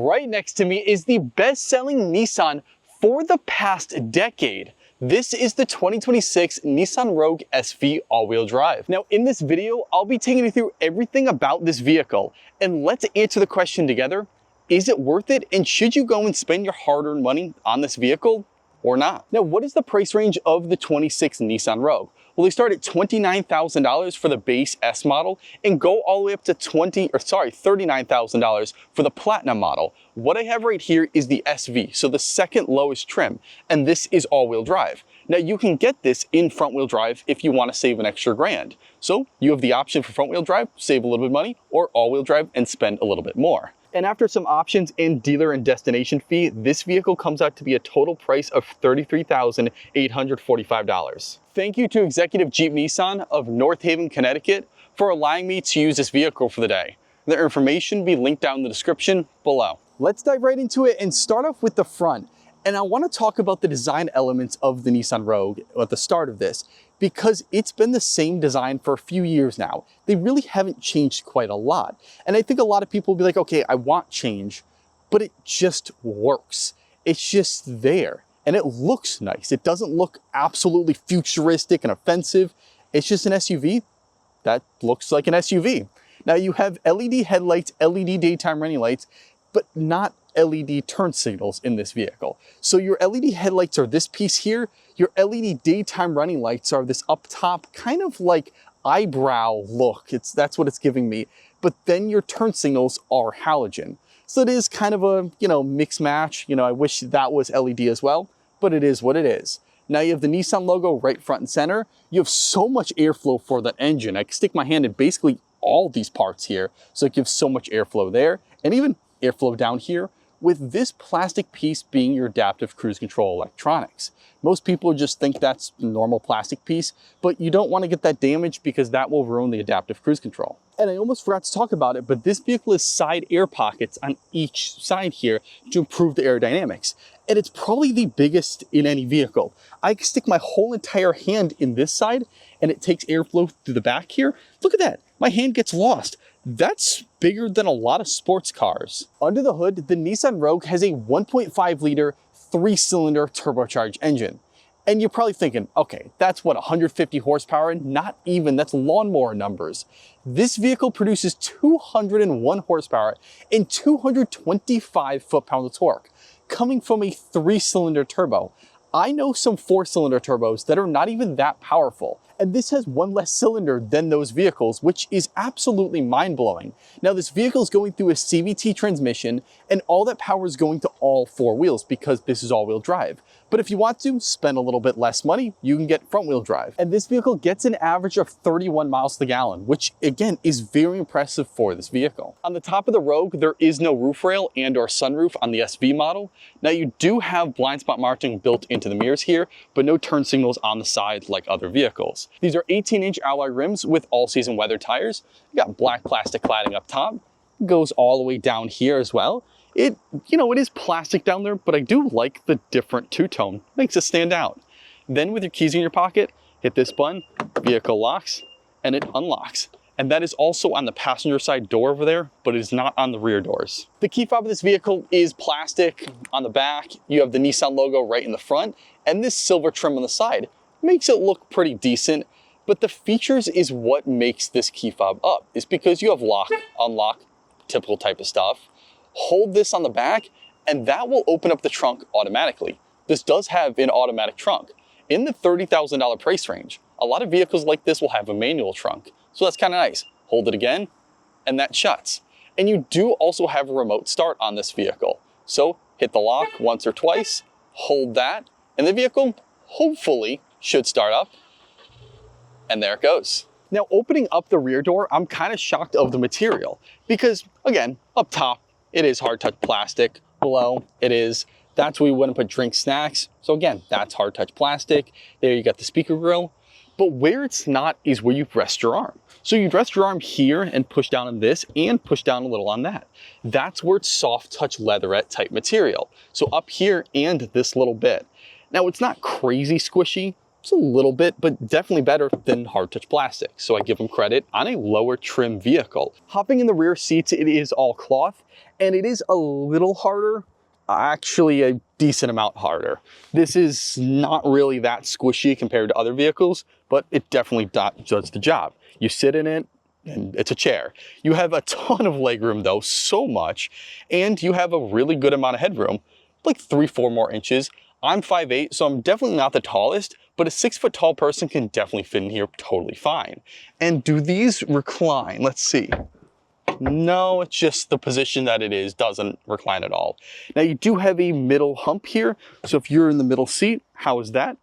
Right next to me is the best-selling Nissan for the past decade. This is the 2026 Nissan Rogue SV all-wheel drive. Now in this video, I'll be taking you through everything about this vehicle, and let's answer the question together. Is it worth it, and should you go and spend your hard-earned money on this vehicle or not? Now, what is the price range of the 26 Nissan Rogue? Well, they start at $29,000 for the base S model and go all the way up to $39,000 for the Platinum model. What I have right here is the SV, so the second lowest trim, and this is all-wheel drive. Now, you can get this in front-wheel drive if you want to save an extra grand. So you have the option for front-wheel drive, save a little bit of money, or all-wheel drive and spend a little bit more. And after some options and dealer and destination fee, this vehicle comes out to be a total price of $33,845. Thank you to Executive Jeep Nissan of North Haven, Connecticut for allowing me to use this vehicle for the day. Their information will be linked down in the description below. Let's dive right into it and start off with the front. And I want to talk about the design elements of the Nissan Rogue at the start of this, because it's been the same design for a few years now. They really haven't changed quite a lot. And I think a lot of people will be like, okay, I want change, but it just works. It's just there and it looks nice. It doesn't look absolutely futuristic and offensive. It's just an SUV that looks like an SUV. Now you have LED headlights, LED daytime running lights, but not LED turn signals in this vehicle. So your LED headlights are this piece here. Your LED daytime running lights are this up top kind of like eyebrow look. That's what it's giving me. But then your turn signals are halogen. So it is kind of a, mix match. I wish that was LED as well, but it is what it is. Now you have the Nissan logo right front and center. You have so much airflow for that engine. I can stick my hand in basically all these parts here. So it gives so much airflow there and even airflow down here, with this plastic piece being your adaptive cruise control electronics. Most people just think that's a normal plastic piece, but you don't want to get that damaged because that will ruin the adaptive cruise control. And I almost forgot to talk about it, but this vehicle has side air pockets on each side here to improve the aerodynamics. And it's probably the biggest in any vehicle. I can stick my whole entire hand in this side and it takes airflow through the back here. Look at that, my hand gets lost. That's bigger than a lot of sports cars. Under the hood, the Nissan Rogue has a 1.5 liter, 3-cylinder turbocharged engine. And you're probably thinking, okay, that's what, 150 horsepower? Not even, that's lawnmower numbers. This vehicle produces 201 horsepower and 225 foot-pounds of torque, coming from a 3-cylinder turbo. I know some 4-cylinder turbos that are not even that powerful. And this has one less cylinder than those vehicles, which is absolutely mind-blowing. Now this vehicle is going through a CVT transmission and all that power is going to all 4 wheels because this is all-wheel drive. But if you want to spend a little bit less money, you can get front-wheel drive. And this vehicle gets an average of 31 miles to the gallon, which again is very impressive for this vehicle. On the top of the Rogue, there is no roof rail and or sunroof on the SV model. Now you do have blind spot monitoring built into the mirrors here, but no turn signals on the side like other vehicles. These are 18-inch alloy rims with all-season weather tires. You got black plastic cladding up top, goes all the way down here as well. It is plastic down there, but I do like the different two-tone. Makes it stand out. Then with your keys in your pocket, hit this button, vehicle locks, and it unlocks. And that is also on the passenger side door over there, but it is not on the rear doors. The key fob of this vehicle is plastic on the back. You have the Nissan logo right in the front, and this silver trim on the side makes it look pretty decent. But the features is what makes this key fob up. It's because you have lock, unlock, typical type of stuff. Hold this on the back and that will open up the trunk automatically. This does have an automatic trunk. In the $30,000 price range, a lot of vehicles like this will have a manual trunk. So that's kind of nice. Hold it again and that shuts. And you do also have a remote start on this vehicle. So hit the lock once or twice, hold that, and the vehicle hopefully should start up. And there it goes. Now opening up the rear door, I'm kind of shocked of the material because again, up top, it is hard touch plastic. Below it is, that's where you wouldn't put drink snacks. So again, that's hard touch plastic. There you got the speaker grill. But where it's not is where you rest your arm. So you'd rest your arm here and push down on this and push down a little on that. That's where it's soft touch leatherette type material. So up here and this little bit. Now it's not crazy squishy, Just a little bit, but definitely better than hard touch plastic. So I give them credit on a lower trim vehicle. Hopping in the rear seats, it is all cloth and it is a little harder, actually a decent amount harder. This is not really that squishy compared to other vehicles, but it definitely does the job. You sit in it, and it's a chair. You have a ton of legroom though, so much, and you have a really good amount of headroom, like 3-4 more inches. I'm 5'8", so I'm definitely not the tallest, but a 6-foot tall person can definitely fit in here totally fine. And do these recline? Let's see. No, it's just the position that it is doesn't recline at all. Now you do have a middle hump here, so if you're in the middle seat, how is that?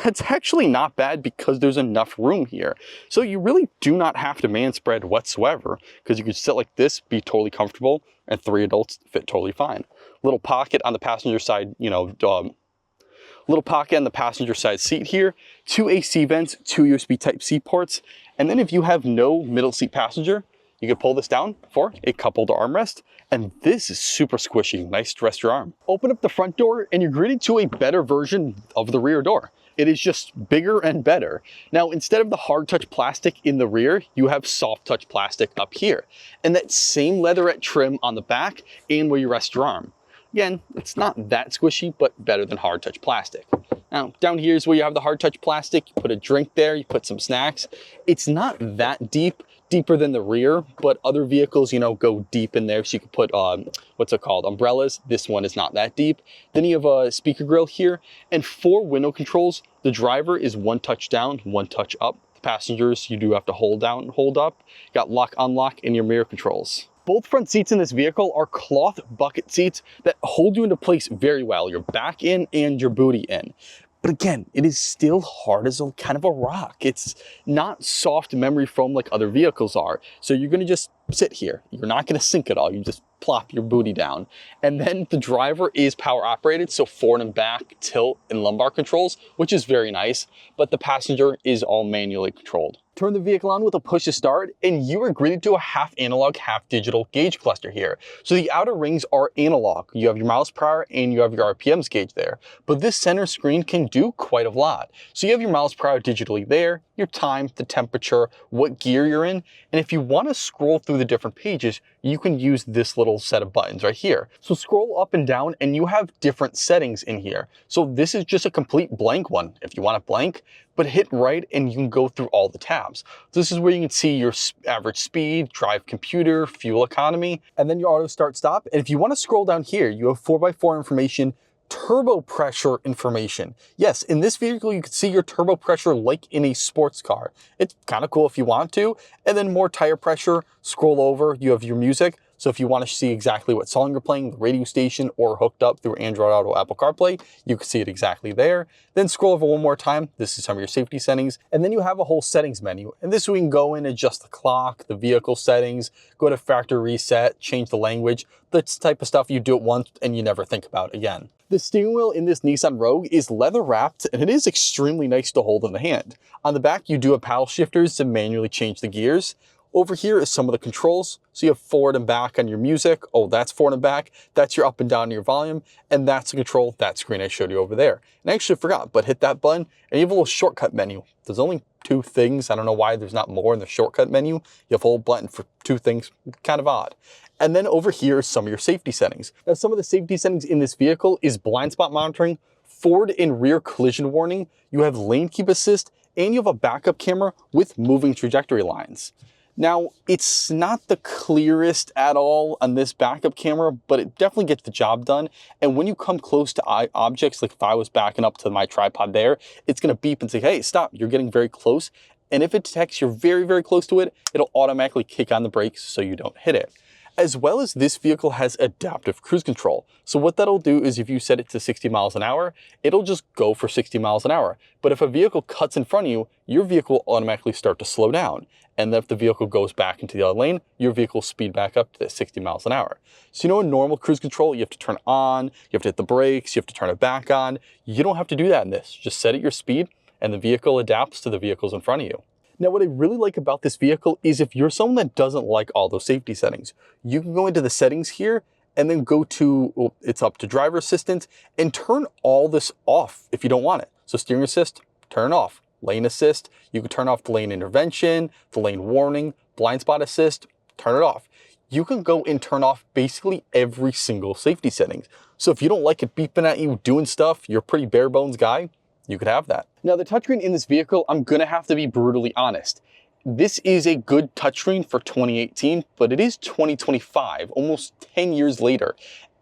That's actually not bad because there's enough room here. So you really do not have to man spread whatsoever, because you can sit like this, be totally comfortable, and 3 adults fit totally fine. Little pocket on the passenger side, little pocket on the passenger side seat here, 2 AC vents, 2 USB Type-C ports, and then if you have no middle seat passenger, you can pull this down for a coupled armrest, and this is super squishy, nice to rest your arm. Open up the front door and you're greeted to a better version of the rear door. It is just bigger and better. Now, instead of the hard touch plastic in the rear, you have soft touch plastic up here, and that same leatherette trim on the back and where you rest your arm. Again, it's not that squishy, but better than hard touch plastic. Now, down here is where you have the hard touch plastic. You put a drink there, you put some snacks. It's not that deep, deeper than the rear, but other vehicles, go deep in there. So you can put, umbrellas. This one is not that deep. Then you have a speaker grill here and 4 window controls. The driver is 1 touch down, 1 touch up. The passengers, you do have to hold down and hold up. You got lock, unlock, and your mirror controls. Both front seats in this vehicle are cloth bucket seats that hold you into place very well. Your back in and your booty in. But again, it is still hard as a kind of a rock. It's not soft memory foam like other vehicles are. So you're gonna just sit here. You're not gonna sink at all. You just plop your booty down. And then the driver is power operated, so forward and back, tilt, and lumbar controls, which is very nice, but the passenger is all manually controlled. Turn the vehicle on with a push to start, and you are greeted to a half analog, half digital gauge cluster here. So the outer rings are analog. You have your miles per hour and you have your RPMs gauge there, but this center screen can do quite a lot. So you have your miles per hour digitally there, your time, the temperature, what gear you're in, and if you want to scroll through the different pages, you can use this little set of buttons right here. So scroll up and down and you have different settings in here. So this is just a complete blank one if you want it blank, but hit right and you can go through all the tabs. This is where you can see your average speed, drive computer, fuel economy, and then your auto start stop. And if you want to scroll down here, you have 4x4 information, turbo pressure information. Yes, in this vehicle, you can see your turbo pressure like in a sports car. It's kind of cool if you want to. And then more tire pressure, scroll over, you have your music. So if you want to see exactly what song you're playing, the radio station, or hooked up through Android Auto, Apple CarPlay, you can see it exactly there. Then scroll over one more time. This is some of your safety settings. And then you have a whole settings menu. And this we can go in, adjust the clock, the vehicle settings, go to factory reset, change the language. That's the type of stuff you do it once and you never think about again. The steering wheel in this Nissan Rogue is leather wrapped and it is extremely nice to hold in the hand. On the back, you do have paddle shifters to manually change the gears. Over here is some of the controls. So you have forward and back on your music. Oh, that's forward and back. That's your up and down your volume. And that's the control, that screen I showed you over there. And I actually forgot, but hit that button and you have a little shortcut menu. There's only 2 things. I don't know why there's not more in the shortcut menu. You have a whole button for 2 things, kind of odd. And then over here is some of your safety settings. Now, some of the safety settings in this vehicle is blind spot monitoring, forward and rear collision warning. You have lane keep assist, and you have a backup camera with moving trajectory lines. Now, it's not the clearest at all on this backup camera, but it definitely gets the job done. And when you come close to objects, like if I was backing up to my tripod there, it's gonna beep and say, hey, stop, you're getting very close. And if it detects you're very, very close to it, it'll automatically kick on the brakes so you don't hit it. As well as this vehicle has adaptive cruise control. So what that'll do is if you set it to 60 miles an hour, it'll just go for 60 miles an hour. But if a vehicle cuts in front of you, your vehicle will automatically start to slow down. And then if the vehicle goes back into the other lane, your vehicle will speed back up to that 60 miles an hour. So in normal cruise control, you have to turn on, you have to hit the brakes, you have to turn it back on. You don't have to do that in this. Just set it your speed and the vehicle adapts to the vehicles in front of you. Now, what I really like about this vehicle is if you're someone that doesn't like all those safety settings, you can go into the settings here and then go to, it's up to driver assistance and turn all this off if you don't want it. So steering assist, turn it off. Lane assist, you can turn off the lane intervention, the lane warning, blind spot assist, turn it off. You can go and turn off basically every single safety settings. So if you don't like it beeping at you, doing stuff, you're a pretty bare bones guy, you could have that. Now the touchscreen in this vehicle, I'm gonna have to be brutally honest. This is a good touchscreen for 2018, but it is 2025, almost 10 years later.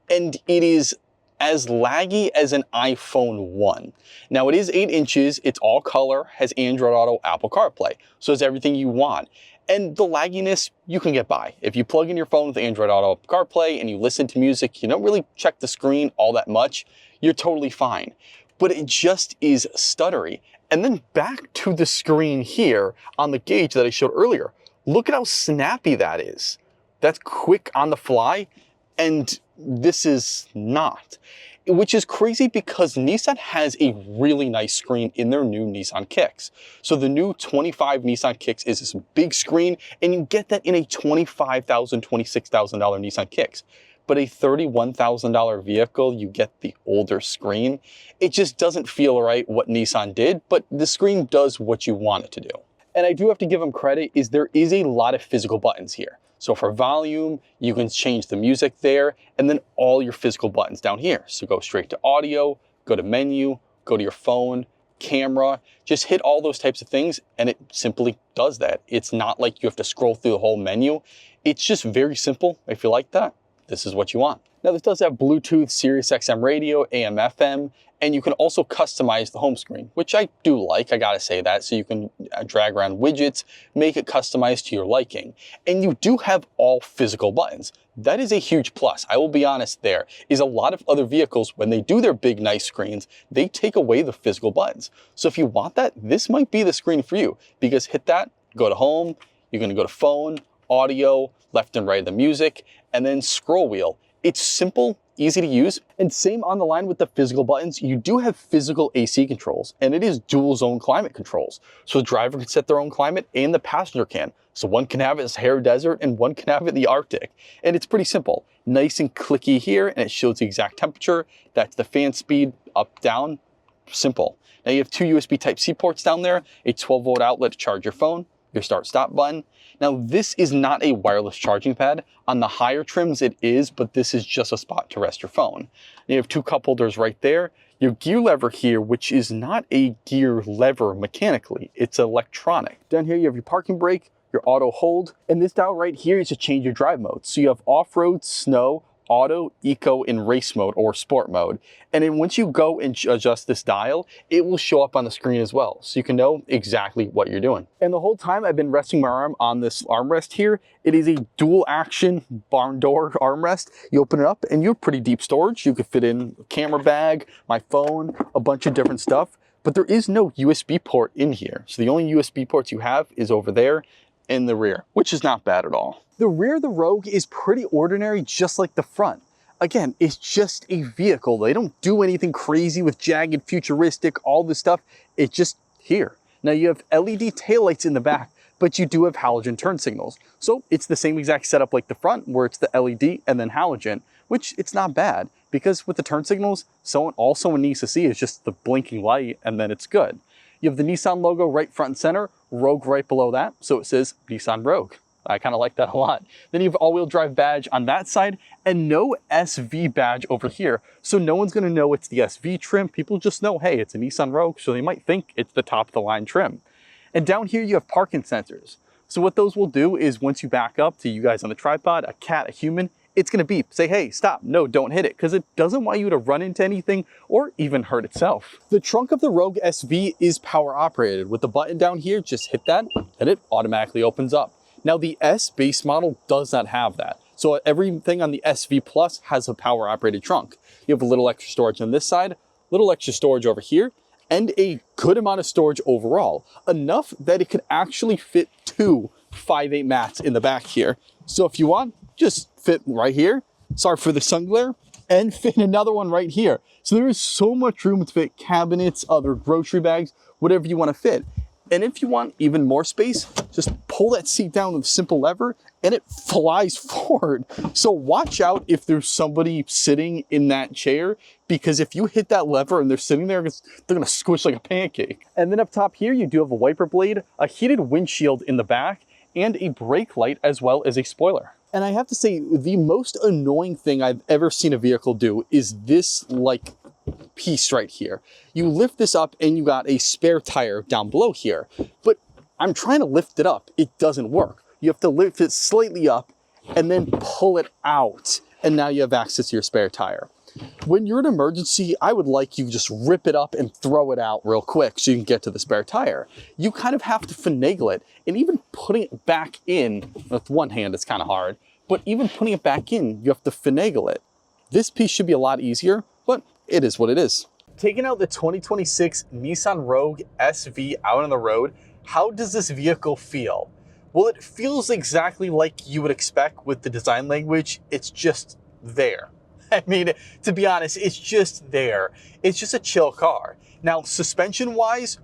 And it is as laggy as an iPhone 1. Now it is 8 inches, it's all color, has Android Auto, Apple CarPlay, so it's everything you want. And the lagginess, you can get by. If you plug in your phone with Android Auto CarPlay and you listen to music, you don't really check the screen all that much, you're totally fine. But it just is stuttery. And then back to the screen here on the gauge that I showed earlier. Look at how snappy that is. That's quick on the fly, and this is not. Which is crazy because Nissan has a really nice screen in their new Nissan Kicks. So the new 25 Nissan Kicks is this big screen, and you get that in a $25,000, $26,000 Nissan Kicks. But a $31,000 vehicle, you get the older screen. It just doesn't feel right what Nissan did, but the screen does what you want it to do. And I do have to give them credit, is there is a lot of physical buttons here. So for volume, you can change the music there, and then all your physical buttons down here. So go straight to audio, go to menu, go to your phone, camera, just hit all those types of things, and it simply does that. It's not like you have to scroll through the whole menu. It's just very simple. If you like that, this is what you want. Now this does have Bluetooth, Sirius XM radio, AM, FM, and you can also customize the home screen, which I do like, I gotta say that. So you can drag around widgets, make it customized to your liking. And you do have all physical buttons. That is a huge plus. I will be honest, there is a lot of other vehicles, when they do their big, nice screens, they take away the physical buttons. So if you want that, this might be the screen for you, because hit that, go to home, you're gonna go to phone, audio, left and right of the music, and then scroll wheel. It's simple, easy to use, and same on the line with the physical buttons. You do have physical AC controls, and it is dual zone climate controls. So the driver can set their own climate and the passenger can. So one can have it as Sahara Desert and one can have it in the Arctic. And it's pretty simple. Nice and clicky here, and it shows the exact temperature. That's the fan speed, up, down, simple. Now you have 2 USB Type-C ports down there, a 12-volt outlet to charge your phone, your start-stop button. Now this is not a wireless charging pad. On the higher trims it is, but this is just a spot to rest your phone. You have 2 cup holders right there. Your gear lever here, which is not a gear lever mechanically, it's electronic. Down here you have your parking brake, your auto hold, and this dial right here is to change your drive mode. So you have off-road, snow, auto, eco, and race mode or sport mode. And then once you go and adjust this dial, it will show up on the screen as well. So you can know exactly what you're doing. And the whole time I've been resting my arm on this armrest here, it is a dual action barn door armrest. You open it up and you have pretty deep storage. You could fit in a camera bag, my phone, a bunch of different stuff, but there is no USB port in here. So the only USB ports you have is over there in the rear, which is not bad at all. The rear of the Rogue is pretty ordinary, just like the front. Again, it's just a vehicle. They don't do anything crazy with jagged, futuristic, all this stuff. It's just here. Now you have LED taillights in the back, but you do have halogen turn signals. So it's the same exact setup like the front, where it's the LED and then halogen, which it's not bad, because with the turn signals, all someone needs to see is just the blinking light, and then it's good. You have the Nissan logo right front and center, Rogue right below that, so it says Nissan Rogue. I kind of like that a lot. Then you have all-wheel drive badge on that side and no SV badge over here. So no one's gonna know it's the SV trim. People just know, hey, it's a Nissan Rogue, so they might think it's the top of the line trim. And down here you have parking sensors. So what those will do is once you back up to you guys on the tripod, a cat, a human, it's gonna beep, say, hey, stop, no, don't hit it, because it doesn't want you to run into anything or even hurt itself. The trunk of the Rogue SV is power operated. With the button down here, just hit that and it automatically opens up. Now the S base model does not have that. So everything on the SV Plus has a power operated trunk. You have a little extra storage on this side, little extra storage over here, and a good amount of storage overall. Enough that it could actually fit 2 5.8 mats in the back here. So if you want, just fit right here. Sorry for the sun glare. And fit another one right here. So there is so much room to fit cabinets, other grocery bags, whatever you want to fit. And if you want even more space, just pull that seat down with a simple lever and it flies forward. So watch out if there's somebody sitting in that chair, because if you hit that lever and they're sitting there, they're gonna squish like a pancake. And then up top here, you do have a wiper blade, a heated windshield in the back, and a brake light as well as a spoiler. And I have to say, the most annoying thing I've ever seen a vehicle do is this like piece right here. You lift this up and you got a spare tire down below here, but I'm trying to lift it up. It doesn't work. You have to lift it slightly up and then pull it out. And now you have access to your spare tire. When you're in an emergency, I would like you just rip it up and throw it out real quick so you can get to the spare tire. You kind of have to finagle it, and even putting it back in, with one hand it's kind of hard, but even putting it back in, you have to finagle it. This piece should be a lot easier, but it is what it is. Taking out the 2026 Nissan Rogue SV out on the road, how does this vehicle feel? Well, it feels exactly like you would expect with the design language. It's just there. I mean, to be honest, it's just there. It's just a chill car. Now, suspension-wise,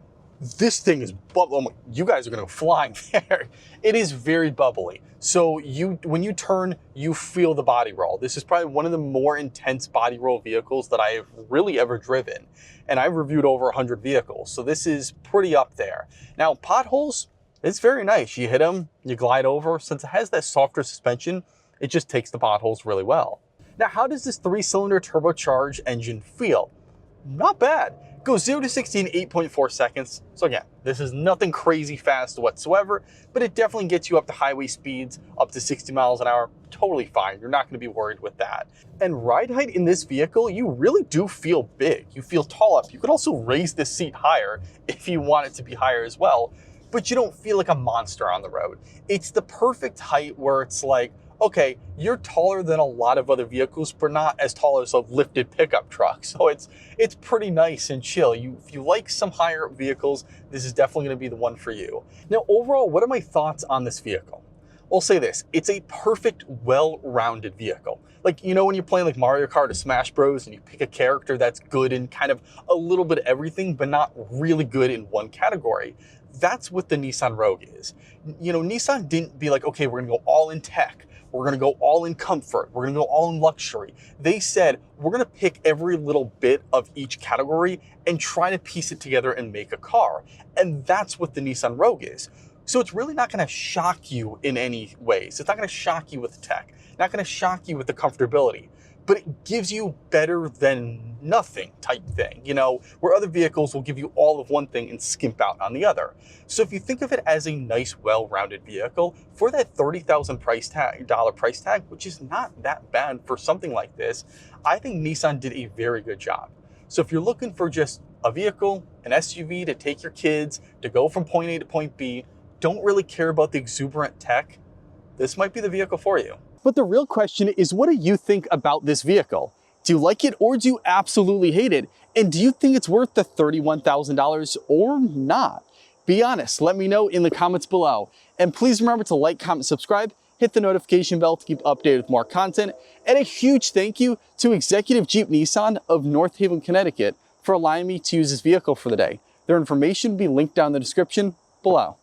this thing is bubbly. You guys are gonna go flying there. It is very bubbly. So when you turn, you feel the body roll. This is probably one of the more intense body roll vehicles that I have really ever driven. And I've reviewed over 100 vehicles. So this is pretty up there. Now, potholes, it's very nice. You hit them, you glide over. Since it has that softer suspension, it just takes the potholes really well. Now, how does this 3-cylinder turbocharged engine feel? Not bad. Goes 0 to 60 in 8.4 seconds. So again, this is nothing crazy fast whatsoever, but it definitely gets you up to highway speeds, up to 60 miles an hour. Totally fine. You're not going to be worried with that. And ride height in this vehicle, you really do feel big. You feel tall up. You could also raise this seat higher if you want it to be higher as well, but you don't feel like a monster on the road. It's the perfect height where it's like, okay, you're taller than a lot of other vehicles, but not as tall as a lifted pickup truck. So it's pretty nice and chill. If you like some higher vehicles, this is definitely gonna be the one for you. Now, overall, what are my thoughts on this vehicle? I'll say this, it's a perfect, well-rounded vehicle. Like, you know, when you're playing like Mario Kart or Smash Bros and you pick a character that's good in kind of a little bit of everything, but not really good in one category. That's what the Nissan Rogue is. You know, Nissan didn't be like, okay, we're gonna go all in tech. We're gonna go all in comfort. We're gonna go all in luxury. They said, we're gonna pick every little bit of each category and try to piece it together and make a car. And that's what the Nissan Rogue is. So it's really not gonna shock you in any ways. It's not gonna shock you with the tech, not gonna shock you with the comfortability, but it gives you better than nothing type thing, you know, where other vehicles will give you all of one thing and skimp out on the other. So if you think of it as a nice, well-rounded vehicle for that $30,000 price tag, which is not that bad for something like this, I think Nissan did a very good job. So if you're looking for just a vehicle, an SUV to take your kids, to go from point A to point B, don't really care about the exuberant tech, this might be the vehicle for you. But the real question is, what do you think about this vehicle? Do you like it or do you absolutely hate it? And do you think it's worth the $31,000 or not? Be honest, let me know in the comments below. And please remember to like, comment, subscribe, hit the notification bell to keep updated with more content. And a huge thank you to Executive Jeep Nissan of North Haven, Connecticut for allowing me to use this vehicle for the day. Their information will be linked down in the description below.